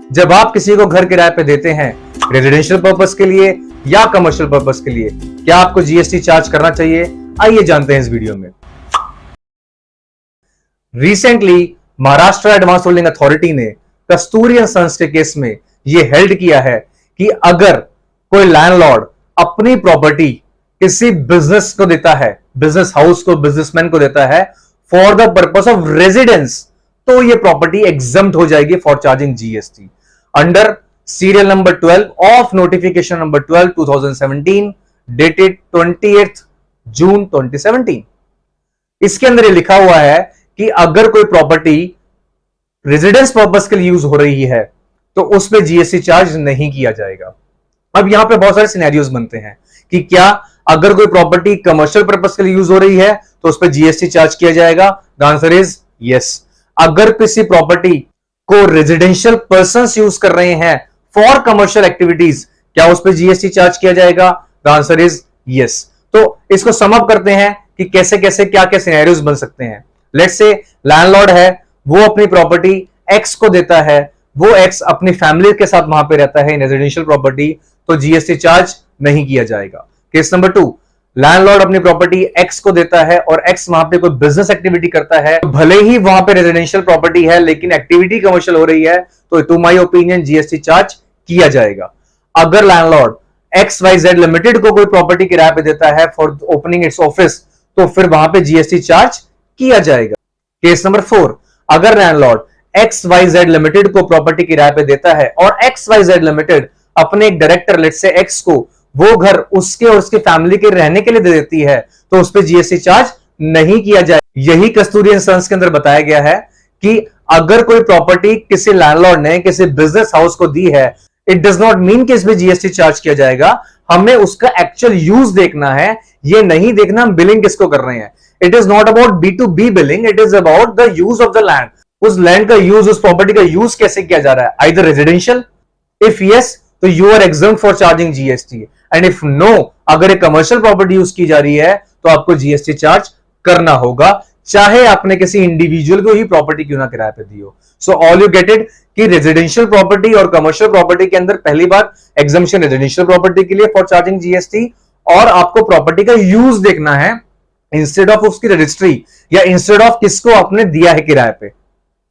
जब आप किसी को घर किराए पे देते हैं रेजिडेंशियल पर्पस के लिए या कमर्शियल पर्पस के लिए, क्या आपको जीएसटी चार्ज करना चाहिए? आइए जानते हैं इस वीडियो में। Recently Maharashtra advance holding authority ने कस्तूरी एंड सन्स के केस में यह हेल्ड किया है कि अगर कोई लैंडलॉर्ड अपनी प्रॉपर्टी किसी बिजनेस को देता है, बिजनेस हाउस को, बिजनेसमैन को देता है for the purpose of residence, तो यह प्रॉपर्टी एग्जम्प्ट हो जाएगी for charging GST under serial number 12 of notification number 12 2017 dated 28 जून 2017। इसके अंदर यह लिखा हुआ है कि अगर कोई प्रॉपर्टी रेजिडेंस पर्पस के लिए यूज हो रही है तो उस पर जीएसटी चार्ज नहीं किया जाएगा। अब यहां पे बहुत सारे सिनेरियोज बनते हैं कि क्या अगर कोई प्रॉपर्टी कमर्शियल पर्पस के लिए यूज हो रही है तो उस पर जीएसटी चार्ज किया जाएगा? The answer is yes. अगर किसी प्रॉपर्टी को रेजिडेंशियल पर्संस यूज कर रहे हैं फॉर कमर्शियल एक्टिविटीज, क्या उस पर जीएसटी चार्ज किया जाएगा? The answer is yes. तो इसको सम अप करते हैं कि कैसे कैसे क्या क्या सिनेरियोज बन सकते हैं। लेट्स से लैंडलॉर्ड है, वो अपनी प्रॉपर्टी एक्स को देता है, वो एक्स अपनी फैमिली के साथ वहां पे रहता है इन रेजिडेंशियल प्रॉपर्टी, तो जीएसटी चार्ज नहीं किया जाएगा। केस नंबर 2, लैंडलॉर्ड अपनी प्रॉपर्टी एक्स को देता है और एक्स वहां पे कोई बिजनेस एक्टिविटी करता है, भले ही वहां पे रेजिडेंशियल प्रॉपर्टी है लेकिन एक्टिविटी कमर्शियल हो रही है, तो to my opinion GST charge किया जाएगा। अगर लैंडलॉर्ड XYZ लिमिटेड को कोई प्रॉपर्टी किराए पे देता है फॉर ओपनिंग इट्स ऑफिस, तो फिर वहां पे जीएसटी चार्ज किया जाएगा। केस नंबर 4, अगर लैंडलॉर्ड XYZ लिमिटेड को प्रॉपर्टी किराए पे देता है और XYZ लिमिटेड अपने एक डायरेक्टर लेट्स से X को वो घर उसके और उसकी फैमिली के रहने के लिए दे देती है, तो उस पर जीएसटी चार्ज नहीं किया जाए। यही कस्तूरी एंड सन्स के अंदर बताया गया है कि अगर कोई प्रॉपर्टी किसी लैंडलॉर्ड ने किसी बिजनेस हाउस को दी है, इट डज नॉट मीन कि इसमें जीएसटी चार्ज किया जाएगा। हमें उसका एक्चुअल यूज देखना है, ये नहीं देखना हम बिलिंग किसको कर रहे हैं। It is not about B2B billing, it is about the use of the land. उस लैंड का यूज, उस प्रॉपर्टी का यूज कैसे किया जा रहा है, आइदर रेजिडेंशियल, इफ यस तो you are exempt for charging GST, and if no, अगर एक कमर्शियल प्रॉपर्टी यूज की जा रही है तो आपको जीएसटी चार्ज करना होगा, चाहे आपने किसी इंडिविजुअल को ही प्रॉपर्टी क्यों ना किराए पे दी हो। So all you get it कि रेजिडेंशियल प्रॉपर्टी और कमर्शियल प्रॉपर्टी के अंदर पहली बार एग्जम्पशन रेजिडेंशियल प्रॉपर्टी के लिए फॉर चार्जिंग जीएसटी, और आपको प्रॉपर्टी का यूज देखना है इंस्टेड ऑफ उसकी रजिस्ट्री या इंस्टेड ऑफ किसको आपने दिया है किराए पे।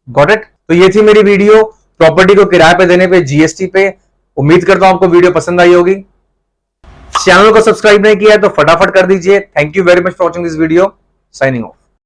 Got it? तो ये थी मेरी वीडियो प्रॉपर्टी को किराए पे देने पे जीएसटी पे। उम्मीद करता हूं आपको वीडियो पसंद आई होगी। चैनल को सब्सक्राइब नहीं किया है तो फटाफट कर दीजिए। Thank you very much for watching this video. Signing off.